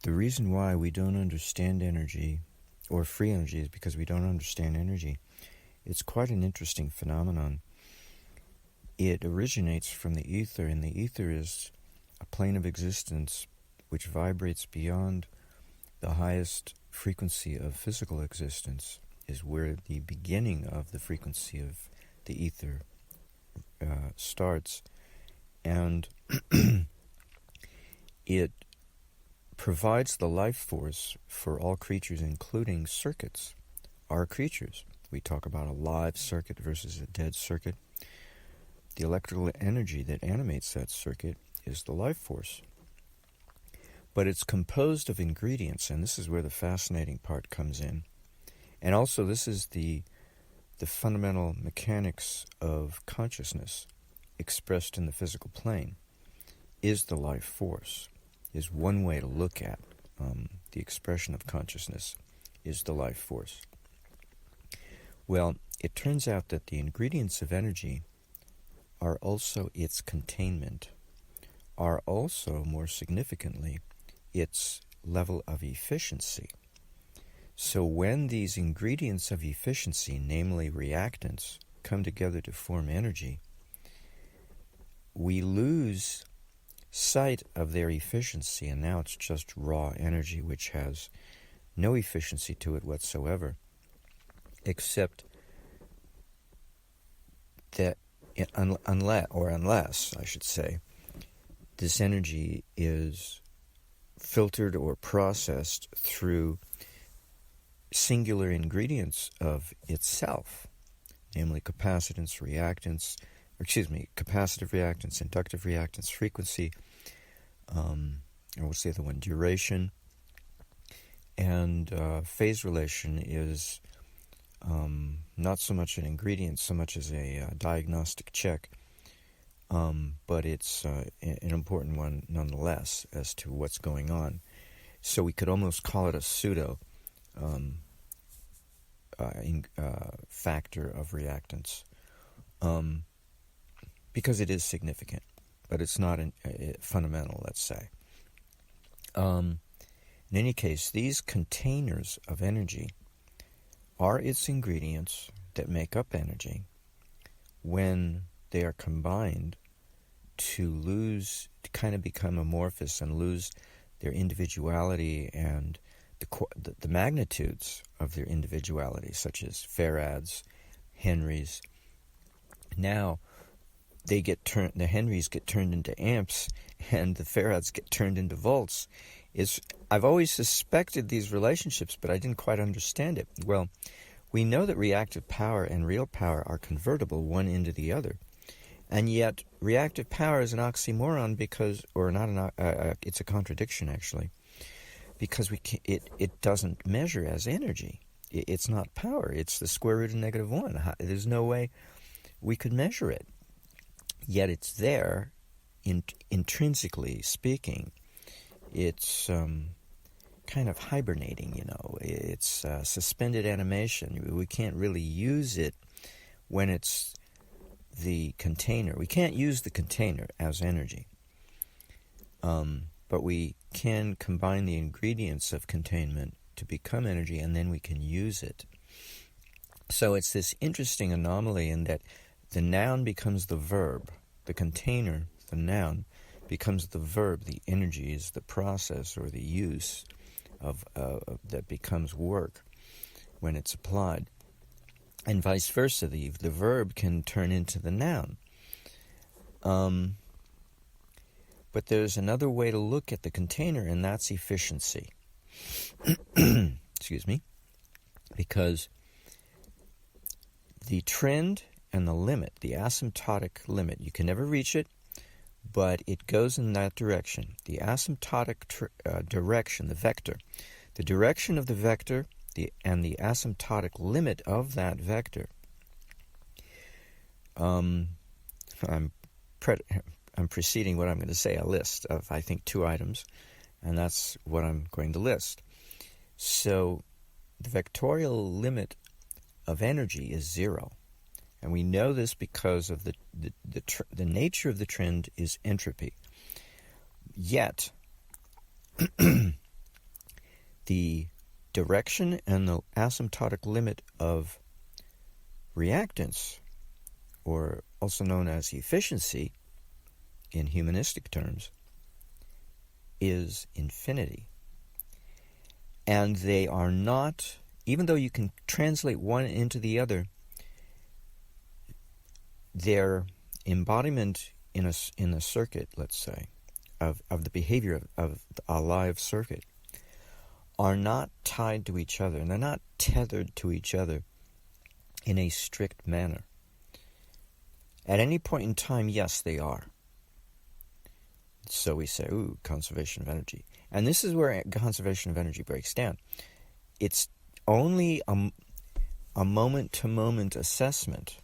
the reason why we don't understand energy, or free energy, is because we don't understand energy. It's quite an interesting phenomenon. It originates from the ether, and the ether is a plane of existence which vibrates beyond the highest frequency of physical existence, is where the beginning of the frequency of the ether starts. And it provides the life force for all creatures, including circuits, our creatures. We talk about a live circuit versus a dead circuit. The electrical energy that animates that circuit is the life force. But it's composed of ingredients, and this is where the fascinating part comes in. And also, this is the fundamental mechanics of consciousness expressed in the physical plane, is the life force, is one way to look at the expression of consciousness, is the life force. Well, it turns out that the ingredients of energy are also its containment, are also, more significantly, its level of efficiency. So when these ingredients of efficiency, namely reactants, come together to form energy, we lose sight of their efficiency, and now it's just raw energy which has no efficiency to it whatsoever, except that unless, I should say, this energy is filtered or processed through singular ingredients of itself, namely capacitive reactance, inductive reactance, frequency, or what's the other one, duration, and phase relation is not so much an ingredient so much as a diagnostic check, but it's an important one nonetheless as to what's going on. So we could almost call it a pseudo factor of reactance, because it is significant, but it's not fundamental, let's say. In any case, these containers of energy are its ingredients that make up energy when they are combined to kind of become amorphous and lose their individuality and the magnitudes of their individuality, such as farads, henrys. Now the henrys get turned into amps, and the farads get turned into volts. I've always suspected these relationships, but I didn't quite understand it. Well, we know that reactive power and real power are convertible one into the other, and yet reactive power is an oxymoron it's a contradiction actually, because it doesn't measure as energy. It's not power. It's the square root of -1. There's no way we could measure it. Yet it's there, intrinsically speaking. It's kind of hibernating, It's suspended animation. We can't really use it when it's the container. We can't use the container as energy. But we can combine the ingredients of containment to become energy, and then we can use it. So it's this interesting anomaly in that the noun becomes the verb. The container, the noun, becomes the verb. The energy is the process or the use of that becomes work when it's applied. And vice versa, the verb can turn into the noun. But there's another way to look at the container, and that's efficiency. Excuse me. Because the trend and the limit, the asymptotic limit, you can never reach it, but it goes in that direction. The asymptotic direction, the vector. The direction of the vector and the asymptotic limit of that vector. I'm preceding what I'm going to say, a list of, I think, 2 items, and that's what I'm going to list. So the vectorial limit of energy is 0. And we know this because of the nature of the trend is entropy. Yet, the direction and the asymptotic limit of reactance, or also known as efficiency in humanistic terms, is infinity. And they are not, even though you can translate one into the other, their embodiment in a circuit, let's say, of the behavior of a live circuit, are not tied to each other, and they're not tethered to each other in a strict manner. At any point in time, yes, they are. So we say, ooh, conservation of energy. And this is where conservation of energy breaks down. It's only a moment-to-moment assessment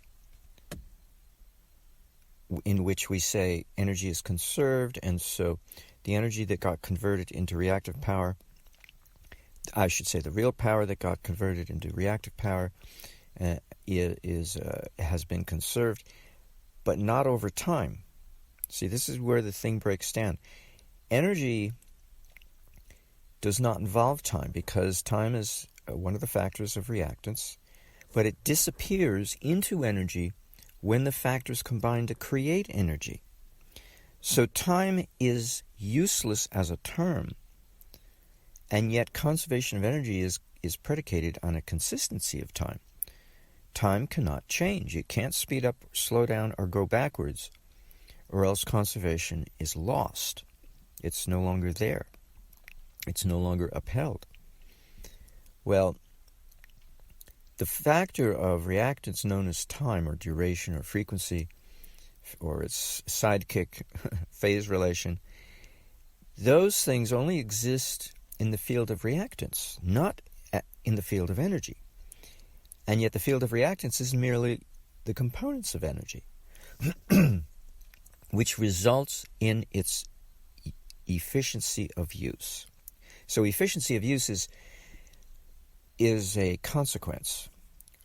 in which we say energy is conserved, and so the energy that got converted into reactive power, I should say the real power that got converted into reactive power has been conserved, but not over time. See, this is where the thing breaks down. Energy does not involve time, because time is one of the factors of reactance, but it disappears into energy when the factors combine to create energy. So time is useless as a term, and yet conservation of energy is predicated on a consistency of time. Time cannot change. It can't speed up, slow down, or go backwards, or else conservation is lost. It's no longer there. It's no longer upheld. Well, the factor of reactance known as time, or duration, or frequency, or its sidekick phase relation, those things only exist in the field of reactance, not in the field of energy. And yet the field of reactance is merely the components of energy, which results in its efficiency of use. So efficiency of use is a consequence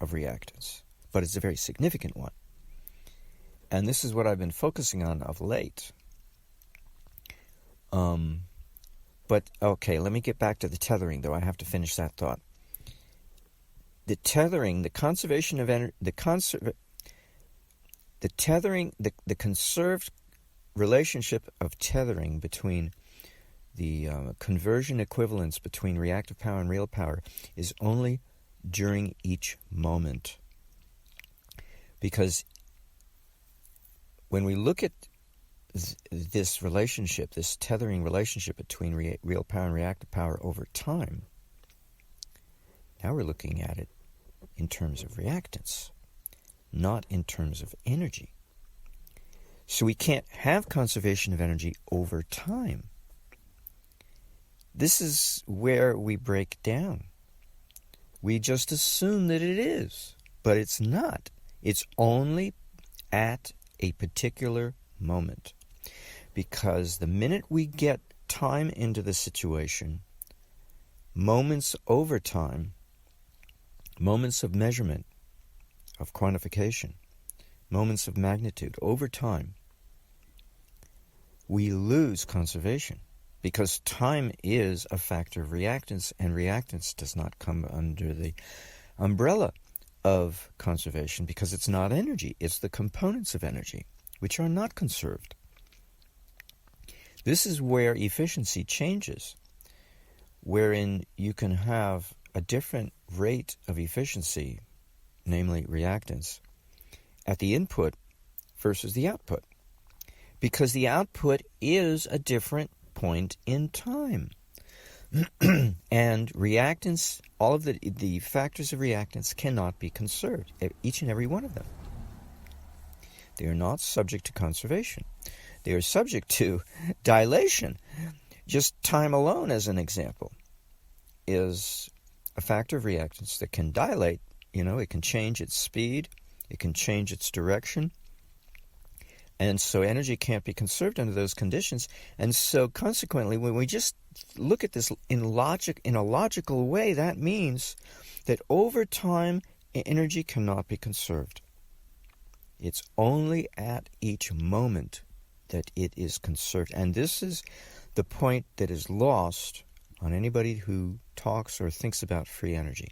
of reactance, but it's a very significant one. And this is what I've been focusing on of late. But okay, let me get back to the tethering, though I have to finish that thought. The tethering, the conservation of energy, the conserved relationship of tethering between the conversion equivalence between reactive power and real power is only during each moment. Because when we look at this relationship, this tethering relationship between real power and reactive power over time, now we're looking at it in terms of reactance, not in terms of energy. So we can't have conservation of energy over time. This is where we break down. We just assume that it is, but it's not. It's only at a particular moment. Because the minute we get time into the situation, moments over time, moments of measurement, of quantification, moments of magnitude over time, we lose conservation. Because time is a factor of reactance, and reactance does not come under the umbrella of conservation because it's not energy. It's the components of energy, which are not conserved. This is where efficiency changes, wherein you can have a different rate of efficiency, namely reactance, at the input versus the output. Because the output is a different point in time. And reactance, all of the factors of reactance cannot be conserved, each and every one of them. They are not subject to conservation. They are subject to dilation. Just time alone, as an example, is a factor of reactance that can dilate. It can change its speed, it can change its direction. And so energy can't be conserved under those conditions. And so consequently, when we just look at this in a logical way, that means that over time, energy cannot be conserved. It's only at each moment that it is conserved. And this is the point that is lost on anybody who talks or thinks about free energy.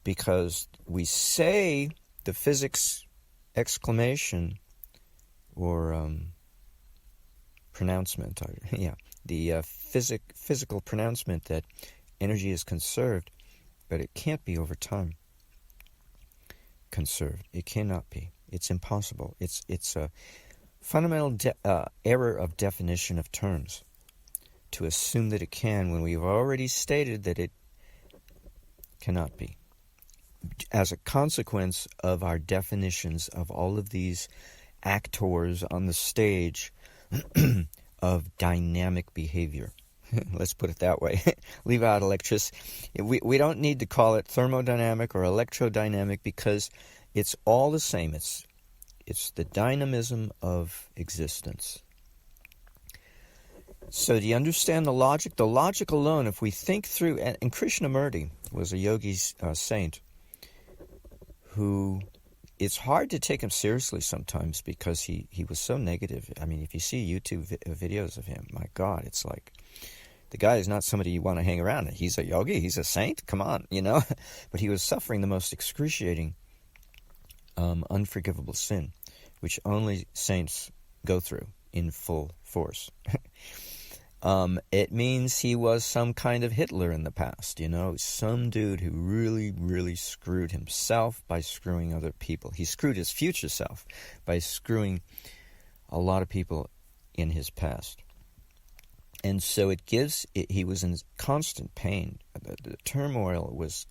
Because we say the physics exclamation or pronouncement, the physical pronouncement that energy is conserved, but it can't be over time conserved. It cannot be. It's impossible. It's a fundamental error of definition of terms to assume that it can when we've already stated that it cannot be. As a consequence of our definitions of all of these actors on the stage of dynamic behavior. Let's put it that way. Leave out electricity. We don't need to call it thermodynamic or electrodynamic because it's all the same. It's the dynamism of existence. So do you understand the logic? The logic alone, if we think through, and Krishnamurti was a yogi saint who, it's hard to take him seriously sometimes because he was so negative. I mean, if you see YouTube videos of him, my God, it's like, the guy is not somebody you want to hang around. He's a yogi, he's a saint, come on, But he was suffering the most excruciating, unforgivable sin, which only saints go through in full force. It means he was some kind of Hitler in the past, some dude who really, really screwed himself by screwing other people. He screwed his future self by screwing a lot of people in his past. And so he was in constant pain. The turmoil was,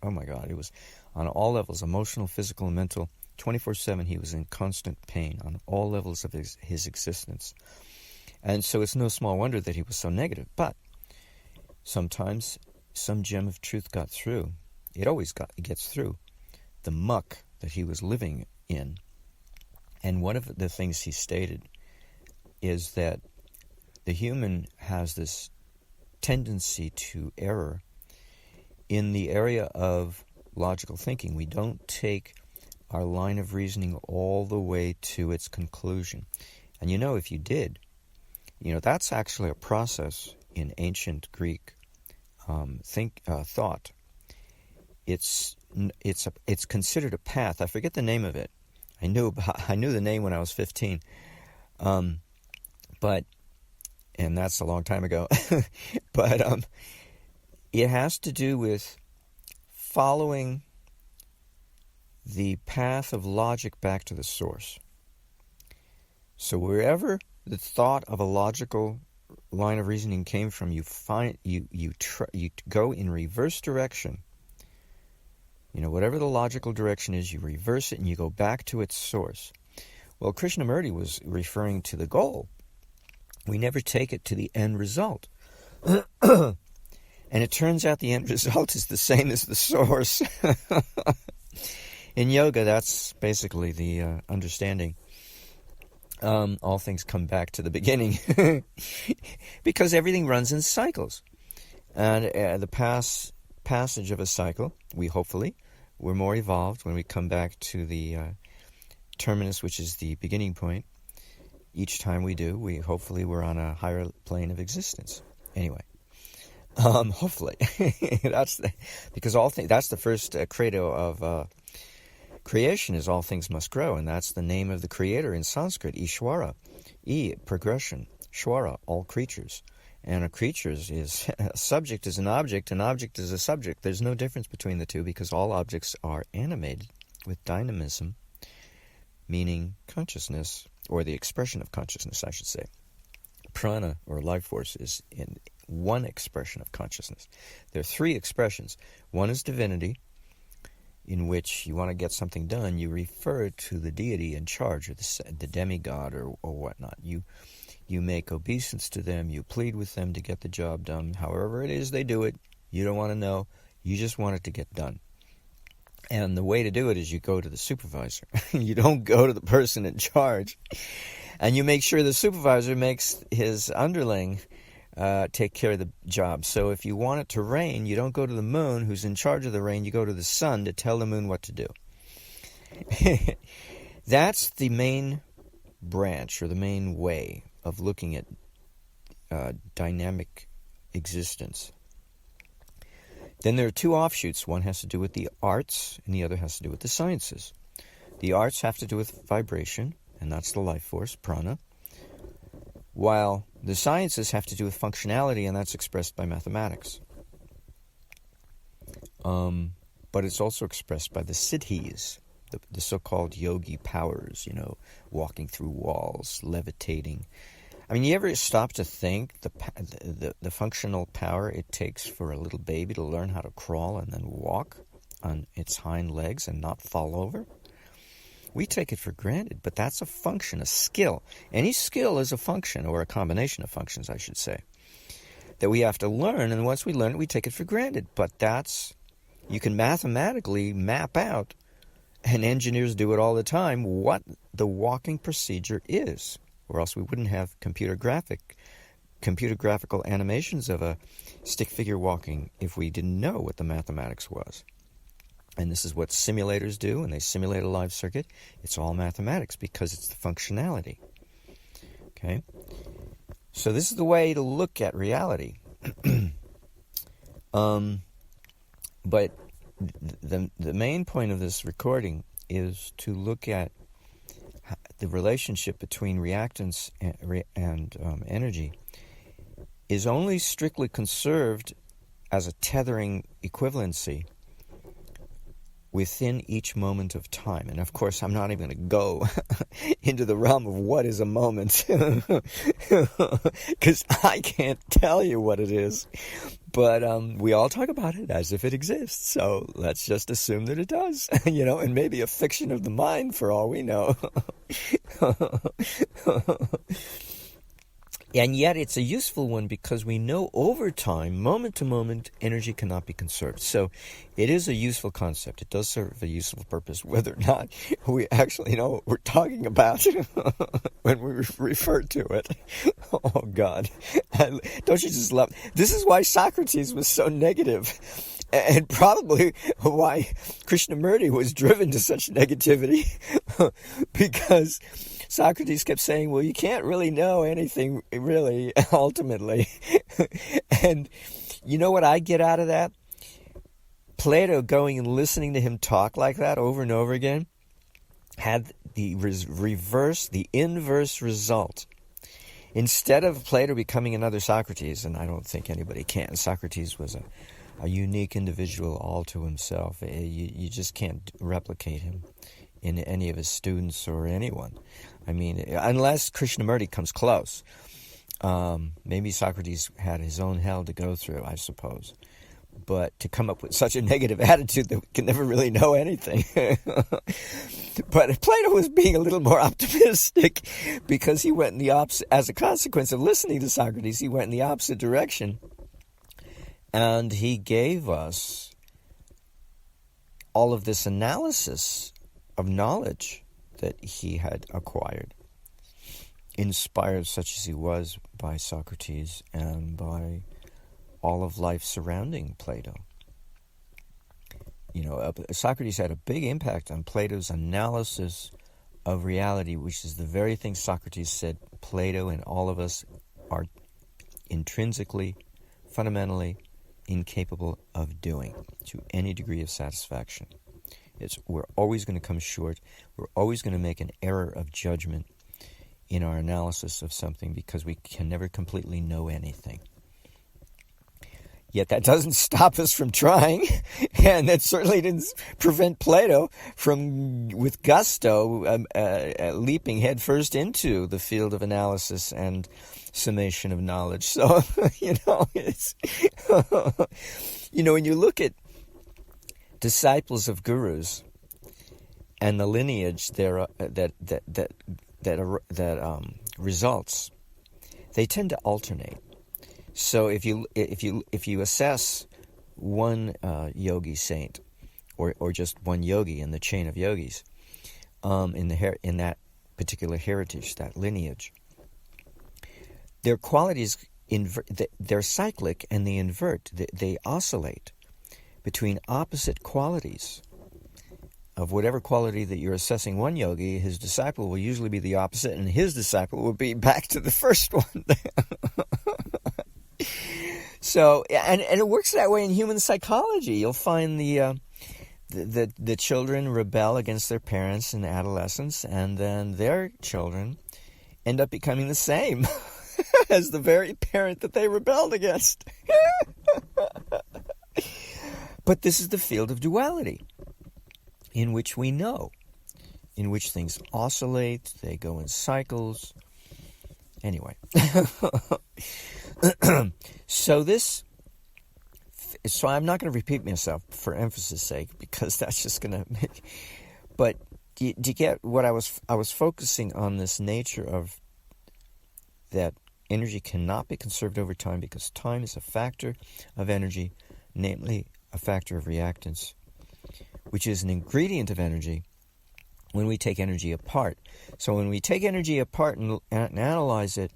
oh my God, it was on all levels, emotional, physical, and mental. 24/7, he was in constant pain on all levels of his existence. And so it's no small wonder that he was so negative. But sometimes some gem of truth got through. It always gets through the muck that he was living in. And one of the things he stated is that the human has this tendency to error in the area of logical thinking. We don't take our line of reasoning all the way to its conclusion. And if you did, that's actually a process in ancient Greek thought. It's considered a path. I forget the name of it. I knew the name when I was 15, and that's a long time ago. But it has to do with following the path of logic back to the source. So wherever the thought of a logical line of reasoning came from, you go in reverse direction. Whatever the logical direction is, you reverse it and you go back to its source. Well, Krishnamurti was referring to the goal. We never take it to the end result. And it turns out the end result is the same as the source. In yoga, that's basically the understanding. All things come back to the beginning. Because everything runs in cycles. And the passage of a cycle, we're more evolved when we come back to the terminus, which is the beginning point. Each time we do, we're on a higher plane of existence. Anyway, hopefully. Because that's the first credo of creation is all things must grow, and that's the name of the creator in Sanskrit, Ishwara. Progression. Shwara, all creatures. And a creature is a subject is an object is a subject. There's no difference between the two because all objects are animated with dynamism, meaning consciousness, or the expression of consciousness, I should say. Prana, or life force, is in one expression of consciousness. There are three expressions. One is divinity, in which you want to get something done, you refer to the deity in charge, or the demigod, or whatnot. You make obeisance to them, you plead with them to get the job done. However it is they do it, you don't want to know, you just want it to get done. And the way to do it is you go to the supervisor. You don't go to the person in charge. And you make sure the supervisor makes his underling take care of the job. So if you want it to rain, you don't go to the moon who's in charge of the rain, you go to the sun to tell the moon what to do. That's the main branch, or the main way of looking at dynamic existence. Then there are two offshoots. One has to do with the arts, and the other has to do with the sciences. The arts have to do with vibration, and that's the life force, prana, while the sciences have to do with functionality, and that's expressed by mathematics. But it's also expressed by the siddhis, the so-called yogi powers, walking through walls, levitating. I mean, you ever stop to think the functional power it takes for a little baby to learn how to crawl and then walk on its hind legs and not fall over? We take it for granted, but that's a function, a skill. Any skill is a function, or a combination of functions, I should say, that we have to learn, and once we learn it, we take it for granted. But you can mathematically map out, and engineers do it all the time, what the walking procedure is, or else we wouldn't have computer graphical animations of a stick figure walking if we didn't know what the mathematics was. And this is what simulators do, and they simulate a live circuit. It's all mathematics because it's the functionality. Okay? So this is the way to look at reality. But the main point of this recording is to look at the relationship between reactance and energy is only strictly conserved as a tethering equivalency within each moment of time. And of course, I'm not even going to go into the realm of what is a moment, because I can't tell you what it is. But we all talk about it as if it exists. So let's just assume that it does, and maybe a fiction of the mind for all we know. And yet it's a useful one because we know over time, moment to moment, energy cannot be conserved. So it is a useful concept. It does serve a useful purpose, whether or not we actually know what we're talking about when we refer to it. Oh, God. Don't you just love... This is why Socrates was so negative, and probably why Krishnamurti was driven to such negativity, because Socrates kept saying, well, you can't really know anything, really, ultimately. And you know what I get out of that? Plato going and listening to him talk like that over and over again had the inverse result. Instead of Plato becoming another Socrates, and I don't think anybody can, Socrates was a unique individual all to himself. You just can't replicate him in any of his students or anyone. I mean, unless Krishnamurti comes close. Maybe Socrates had his own hell to go through, I suppose. But to come up with such a negative attitude that we can never really know anything. But Plato was being a little more optimistic because he went in the opposite, as a consequence of listening to Socrates, he went in the opposite direction. And he gave us all of this analysis of knowledge that he had acquired, inspired such as he was by Socrates and by all of life surrounding Plato. Socrates had a big impact on Plato's analysis of reality, which is the very thing Socrates said Plato and all of us are intrinsically, fundamentally incapable of doing to any degree of satisfaction. We're always going to come short. We're always going to make an error of judgment in our analysis of something because we can never completely know anything. Yet that doesn't stop us from trying, and that certainly didn't prevent Plato from, with gusto, leaping headfirst into the field of analysis and summation of knowledge. So, it's, when you look at disciples of gurus and the lineage that results, they tend to alternate. So if you assess one yogi saint, or just one yogi in the chain of yogis, in that particular heritage, that lineage, their qualities they're cyclic and they invert. They oscillate between opposite qualities. Of whatever quality that you're assessing one yogi, his disciple will usually be the opposite, and his disciple will be back to the first one. So, and it works that way in human psychology. You'll find the children rebel against their parents in adolescence, and then their children end up becoming the same as the very parent that they rebelled against. But this is the field of duality, in which we know, in which things oscillate, they go in cycles. Anyway, so I'm not going to repeat myself for emphasis' sake, because that's just going to. But do you get what I was focusing on, this nature of that energy cannot be conserved over time, because time is a factor of energy, namely a factor of reactance, which is an ingredient of energy when we take energy apart. So when we take energy apart and analyze it,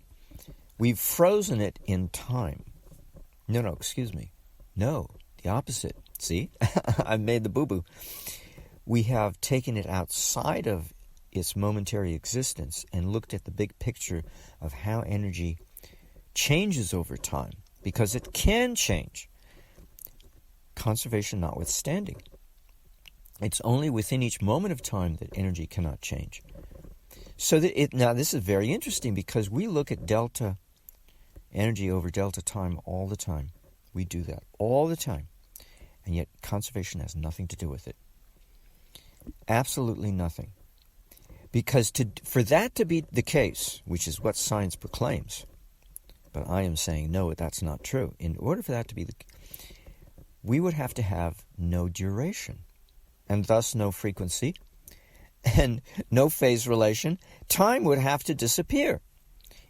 we've frozen it in time. No, the opposite. See? I made the boo-boo. We have taken it outside of its momentary existence and looked at the big picture of how energy changes over time, because it can change, conservation notwithstanding. It's only within each moment of time that energy cannot change. So now this is very interesting, because we look at delta energy over delta time all the time. We do that all the time. And yet conservation has nothing to do with it. Absolutely nothing. Because for that to be the case, which is what science proclaims, but I am saying no, that's not true. In order for that to be we would have to have no duration, and thus no frequency, and no phase relation. Time would have to disappear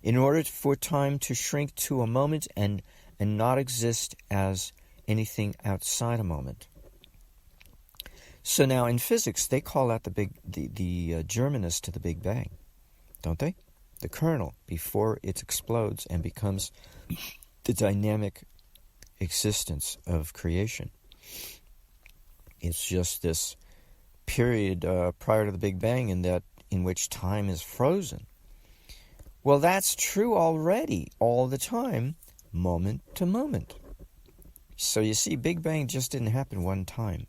in order for time to shrink to a moment and not exist as anything outside a moment. So now in physics, they call that the germinus to the Big Bang, don't they? The kernel, before it explodes and becomes the dynamic existence of creation. It's just this period prior to the Big Bang in which time is frozen. Well, that's true already, all the time, moment to moment. So you see, Big Bang just didn't happen one time,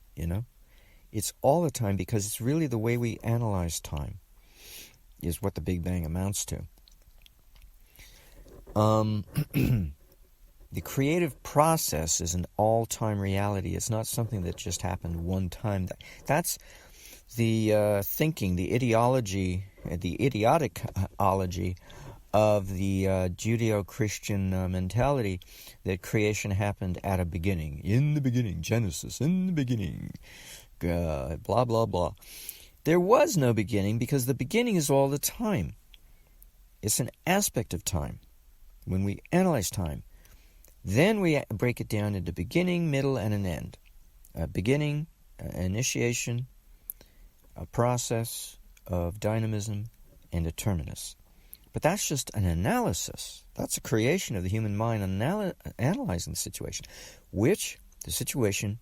It's all the time, because it's really the way we analyze time is what the Big Bang amounts to. The creative process is an all-time reality. It's not something that just happened one time. That's the thinking, the ideology, the idioticology of the Judeo-Christian mentality that creation happened at a beginning. In the beginning, Genesis, in the beginning, God, blah, blah, blah. There was no beginning, because the beginning is all the time. It's an aspect of time. When we analyze time, then we break it down into beginning, middle, and an end. A beginning, initiation, a process of dynamism, and a terminus. But that's just an analysis. That's a creation of the human mind analyzing the situation, which the situation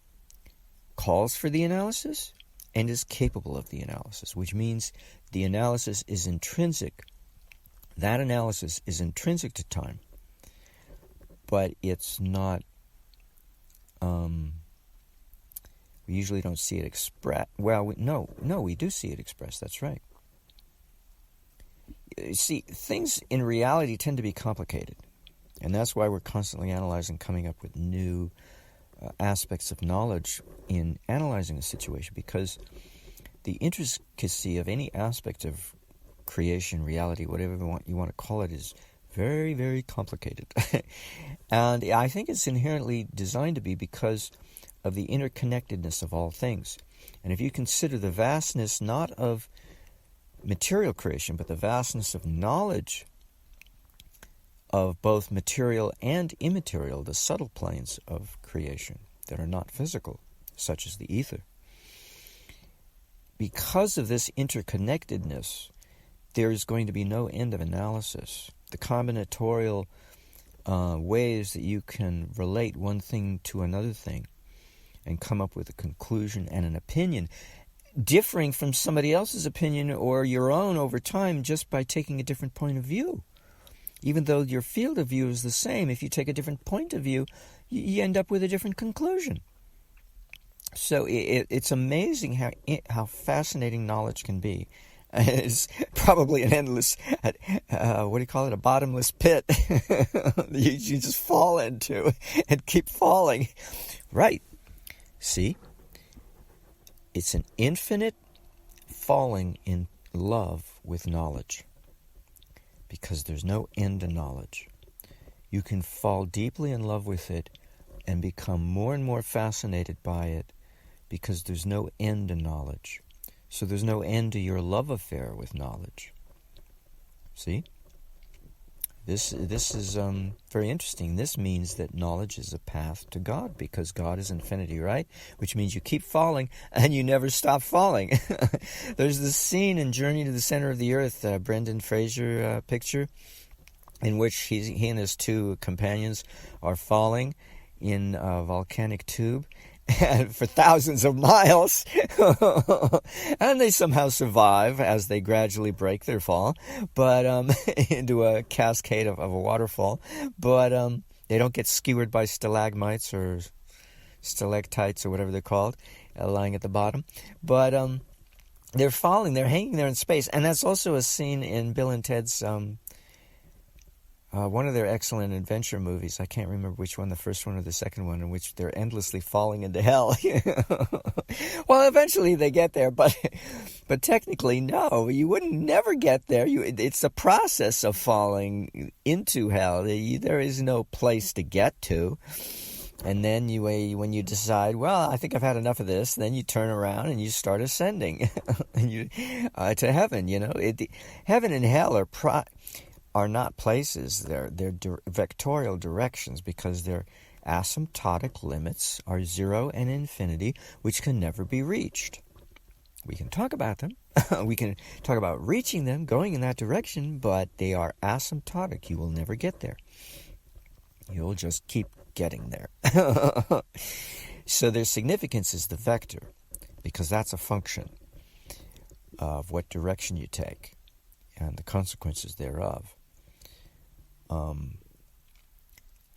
calls for the analysis and is capable of the analysis, which means the analysis is intrinsic. That analysis is intrinsic to time, but it's not, we usually don't see it expressed. Well, we do see it expressed, that's right. See, things in reality tend to be complicated, and that's why we're constantly analyzing, coming up with new aspects of knowledge in analyzing a situation, because the intricacy of any aspect of creation, reality, whatever you want to call it, is very, very complicated. And I think it's inherently designed to be, because of the interconnectedness of all things. And if you consider the vastness not of material creation, but the vastness of knowledge of both material and immaterial, the subtle planes of creation that are not physical, such as the ether. Because of this interconnectedness, there is going to be no end of analysis. The combinatorial ways that you can relate one thing to another thing and come up with a conclusion and an opinion differing from somebody else's opinion or your own over time, just by taking a different point of view. Even though your field of view is the same, if you take a different point of view, you end up with a different conclusion. So it's amazing how fascinating knowledge can be. It's probably an endless, what do you call it, a bottomless pit you just fall into and keep falling. Right. See? It's an infinite falling in love with knowledge, because there's no end to knowledge. You can fall deeply in love with it and become more and more fascinated by it, because there's no end to knowledge. So there's no end to your love affair with knowledge. See? This is very interesting. This means that knowledge is a path to God, because God is infinity, right? Which means you keep falling and you never stop falling. There's this scene in Journey to the Center of the Earth, Brendan Fraser picture, in which he and his two companions are falling in a volcanic tube for thousands of miles, and they somehow survive as they gradually break their fall, but into a cascade of a waterfall. But they don't get skewered by stalagmites or stalactites or whatever they're called, lying at the bottom. But they're falling; they're hanging there in space, and that's also a scene in Bill and Ted's. One of their excellent adventure movies, I can't remember which one, the first one or the second one, in which they're endlessly falling into hell. Well, eventually they get there, but technically, no, you wouldn't never get there. It's the process of falling into hell. There is no place to get to. And then when you decide, well, I think I've had enough of this, then you turn around and you start ascending to heaven. Heaven and hell are not places. They're vectorial directions, because their asymptotic limits are 0 and infinity, which can never be reached. We can talk about them. We can talk about reaching them, going in that direction, but they are asymptotic. You will never get there. You'll just keep getting there. So their significance is the vector, because that's a function of what direction you take and the consequences thereof.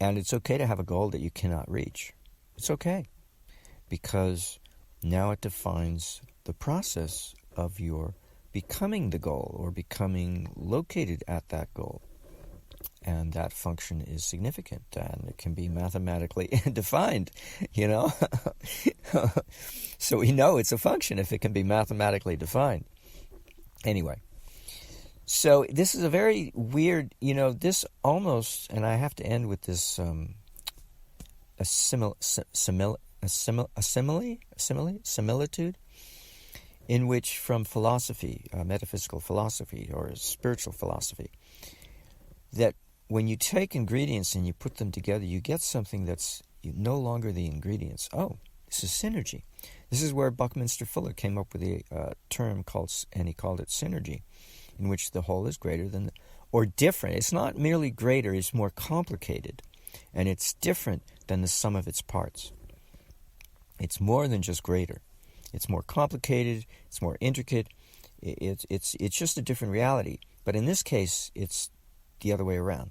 And it's okay to have a goal that you cannot reach. It's okay, because now it defines the process of your becoming the goal, or becoming located at that goal. And that function is significant, and it can be mathematically defined, So we know it's a function if it can be mathematically defined. Anyway. So this is a very weird, this almost, and I have to end with this, similitude, in which from philosophy, metaphysical philosophy or spiritual philosophy, that when you take ingredients and you put them together, you get something that's no longer the ingredients. Oh, this is synergy. This is where Buckminster Fuller came up with a term and he called it synergy, in which the whole is greater than, or different. It's not merely greater, it's more complicated. And it's different than the sum of its parts. It's more than just greater. It's more complicated, it's more intricate. It's just a different reality. But in this case, it's the other way around.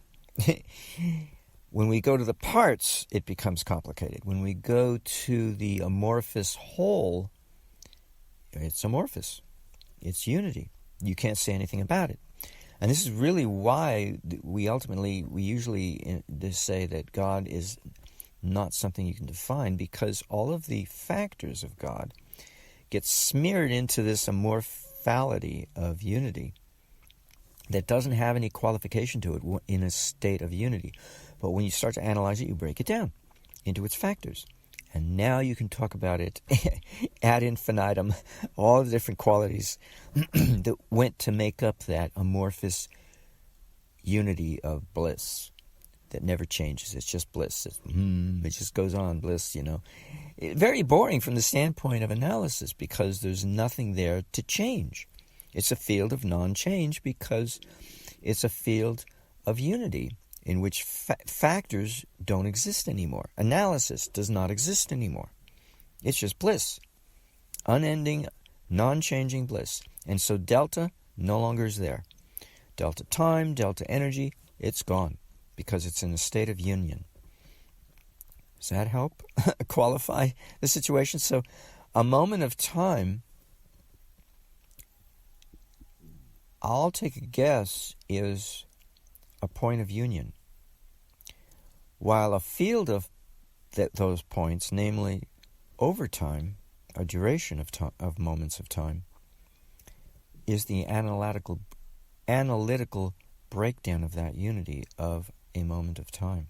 When we go to the parts, it becomes complicated. When we go to the amorphous whole, it's amorphous. It's unity. You can't say anything about it. And this is really why we usually say that God is not something you can define, because all of the factors of God get smeared into this amorphality of unity that doesn't have any qualification to it in a state of unity. But when you start to analyze it, you break it down into its factors. And now you can talk about it ad infinitum, all the different qualities that went to make up that amorphous unity of bliss that never changes. It's just bliss. It just goes on, bliss, Very boring from the standpoint of analysis, because there's nothing there to change. It's a field of non-change, because it's a field of unity, in which factors don't exist anymore. Analysis does not exist anymore. It's just bliss. Unending, non-changing bliss. And so delta no longer is there. Delta time, delta energy, it's gone because it's in a state of union. Does that help qualify the situation? So a moment of time, I'll take a guess, is a point of union. While a field of those points, namely over time, a duration of moments of time, is the analytical breakdown of that unity of a moment of time.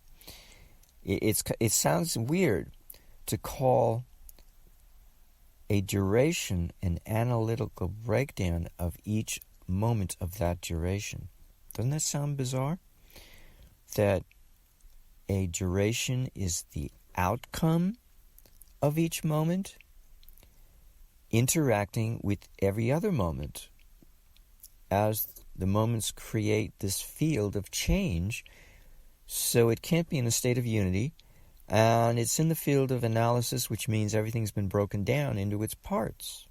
It sounds weird to call a duration an analytical breakdown of each moment of that duration. Doesn't that sound bizarre? That a duration is the outcome of each moment interacting with every other moment as the moments create this field of change. So it can't be in a state of unity, and it's in the field of analysis, which means everything's been broken down into its parts.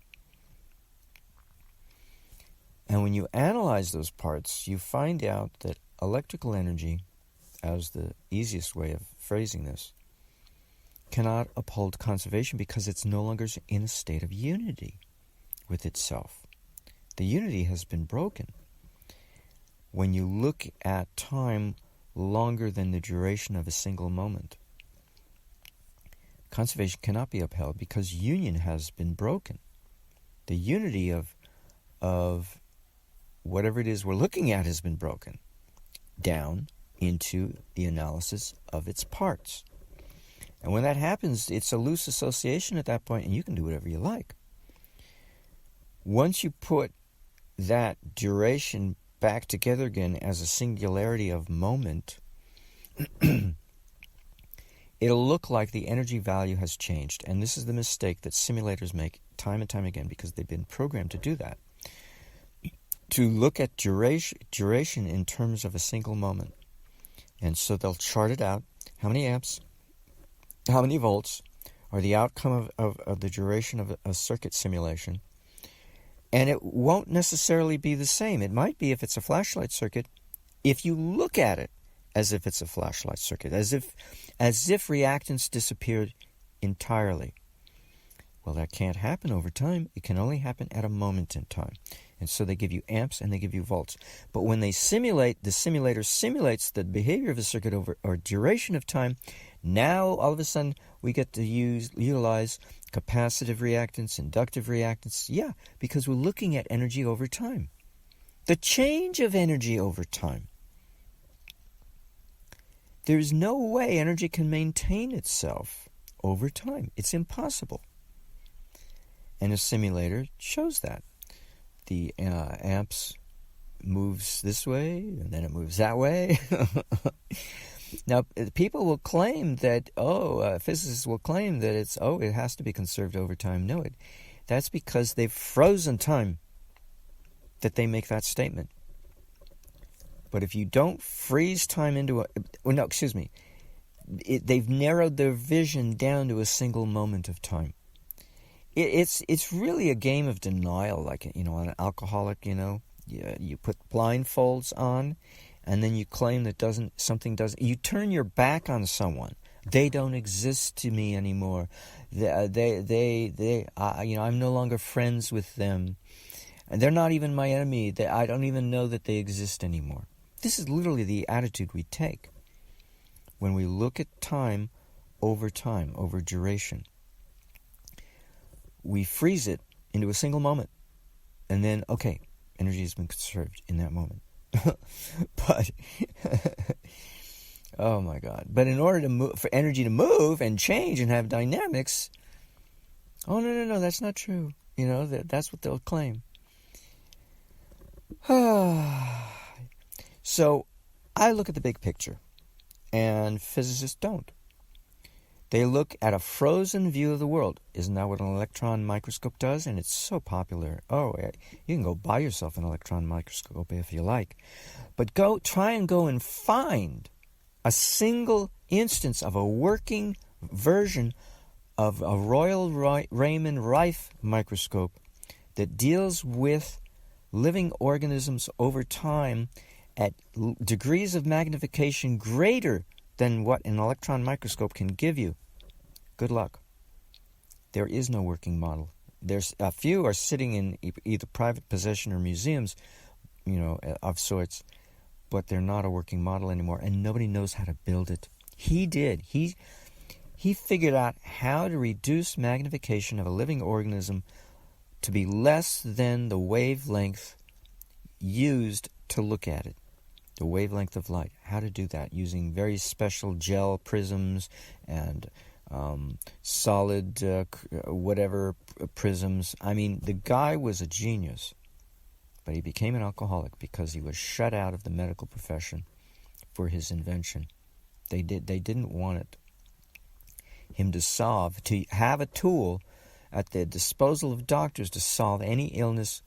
And when you analyze those parts, you find out that electrical energy, as the easiest way of phrasing this, cannot uphold conservation because it's no longer in a state of unity with itself. The unity has been broken. When you look at time longer than the duration of a single moment, conservation cannot be upheld because union has been broken. The unity of whatever it is we're looking at has been broken down into the analysis of its parts. And when that happens, it's a loose association at that point, and you can do whatever you like. Once you put that duration back together again as a singularity of moment, it'll look like the energy value has changed. And this is the mistake that simulators make time and time again because they've been programmed to do that. To look at duration in terms of a single moment. And so they'll chart it out. How many amps, how many volts are the outcome of the duration of a circuit simulation. And it won't necessarily be the same. It might be, if it's a flashlight circuit, if you look at it as if it's a flashlight circuit, as if reactance disappeared entirely. Well, that can't happen over time. It can only happen at a moment in time. And so they give you amps and they give you volts. But when they simulate, the simulator simulates the behavior of a circuit over a duration of time. Now, all of a sudden, we get to utilize capacitive reactance, inductive reactance. Yeah, because we're looking at energy over time. The change of energy over time. There's no way energy can maintain itself over time. It's impossible. And a simulator shows that. The amps moves this way, and then it moves that way. Now, people will claim that, physicists will claim that it has to be conserved over time. No, that's because they've frozen time that they make that statement. But if you don't freeze time they've narrowed their vision down to a single moment of time. It's really a game of denial, like, an alcoholic, you put blindfolds on, and then you claim that you turn your back on someone. They don't exist to me anymore. I'm no longer friends with them. And they're not even my enemy. I don't even know that they exist anymore. This is literally the attitude we take when we look at time, over duration. We freeze it into a single moment, and then, energy has been conserved in that moment. But, oh my God. But in order for energy to move and change and have dynamics, no, that's not true. That's what they'll claim. So, I look at the big picture, and physicists don't. They look at a frozen view of the world. Isn't that what an electron microscope does? And it's so popular. You can go buy yourself an electron microscope if you like. But try and find a single instance of a working version of a Royal Raymond Rife microscope that deals with living organisms over time at degrees of magnification greater than what an electron microscope can give you, good luck. There is no working model. There's a few are sitting in either private possession or museums, of sorts, but they're not a working model anymore, and nobody knows how to build it. He did. He figured out how to reduce magnification of a living organism to be less than the wavelength used to look at it, the wavelength of light. How to do that using very special gel prisms and solid whatever prisms. I mean, the guy was a genius, but he became an alcoholic because he was shut out of the medical profession for his invention. They didn't want him to have a tool at the disposal of doctors to solve any illness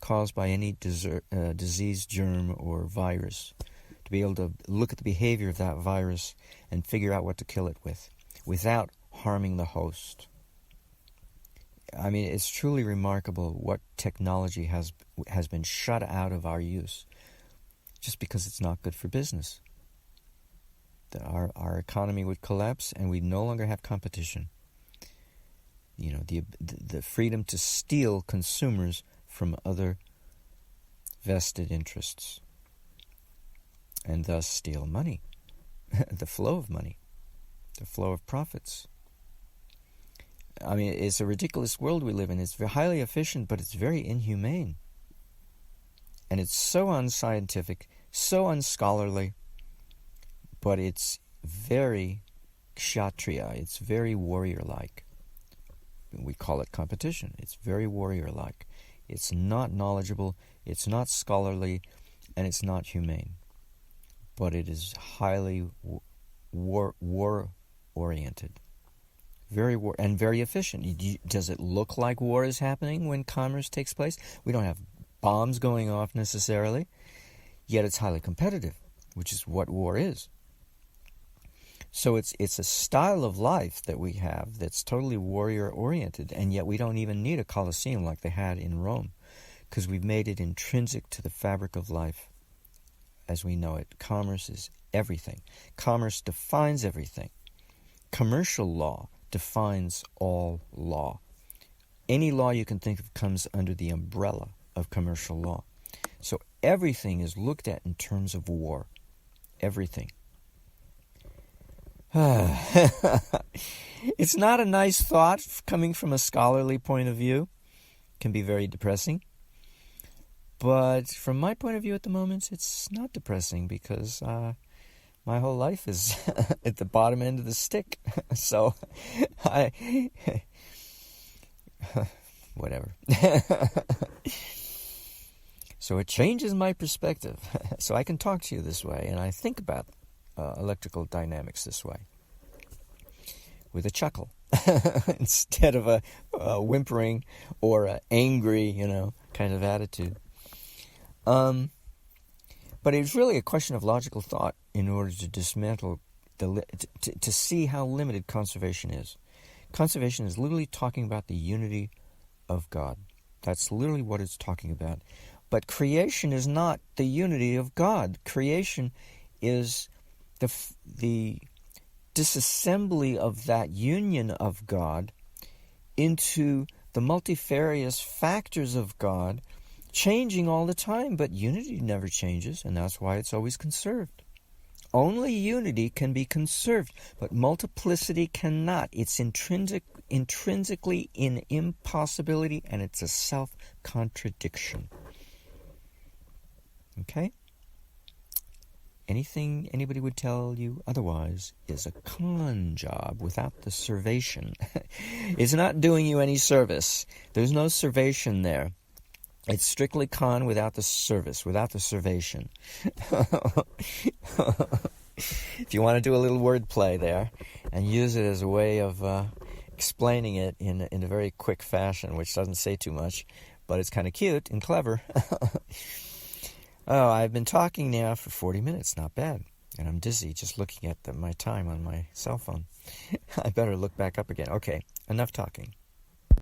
caused by any disease, germ, or virus, to be able to look at the behavior of that virus and figure out what to kill it with, without harming the host. I mean, it's truly remarkable what technology has been shut out of our use just because it's not good for business. Our economy would collapse and we'd no longer have competition. The freedom to steal consumers from other vested interests and thus steal money, the flow of money, the flow of profits. I mean, it's a ridiculous world we live in. It's highly efficient, but it's very inhumane. And it's so unscientific, so unscholarly, but it's very kshatriya. It's very warrior-like. We call it competition. It's very warrior-like. It's not knowledgeable, it's not scholarly, and it's not humane. But it is highly war-oriented. And very efficient. Does it look like war is happening when commerce takes place? We don't have bombs going off necessarily, yet it's highly competitive, which is what war is. So it's a style of life that we have that's totally warrior-oriented, and yet we don't even need a Colosseum like they had in Rome, because we've made it intrinsic to the fabric of life as we know it. Commerce is everything. Commerce defines everything. Commercial law defines all law. Any law you can think of comes under the umbrella of commercial law. So everything is looked at in terms of war. Everything. It's not a nice thought coming from a scholarly point of view. It can be very depressing. But from my point of view at the moment, it's not depressing because my whole life is at the bottom end of the stick. So, whatever. So it changes my perspective. So I can talk to you this way, and I think about electrical dynamics this way, with a chuckle, instead of a whimpering or a angry, kind of attitude. But it's really a question of logical thought in order to dismantle to see how limited conservation is. Conservation is literally talking about the unity of God. That's literally what it's talking about. But creation is not the unity of God. Creation is the disassembly of that union of God into the multifarious factors of God, changing all the time, but unity never changes, and that's why it's always conserved. Only unity can be conserved, but multiplicity cannot. It's intrinsically in impossibility, and it's a self-contradiction. Okay? Anything anybody would tell you otherwise is a con job without the servation. It's not doing you any service. There's no servation there. It's strictly con without the service, without the servation. If you want to do a little wordplay there and use it as a way of explaining it in a very quick fashion, which doesn't say too much, but it's kind of cute and clever. Oh, I've been talking now for 40 minutes, not bad. And I'm dizzy just looking at my time on my cell phone. I better look back up again. Okay, enough talking.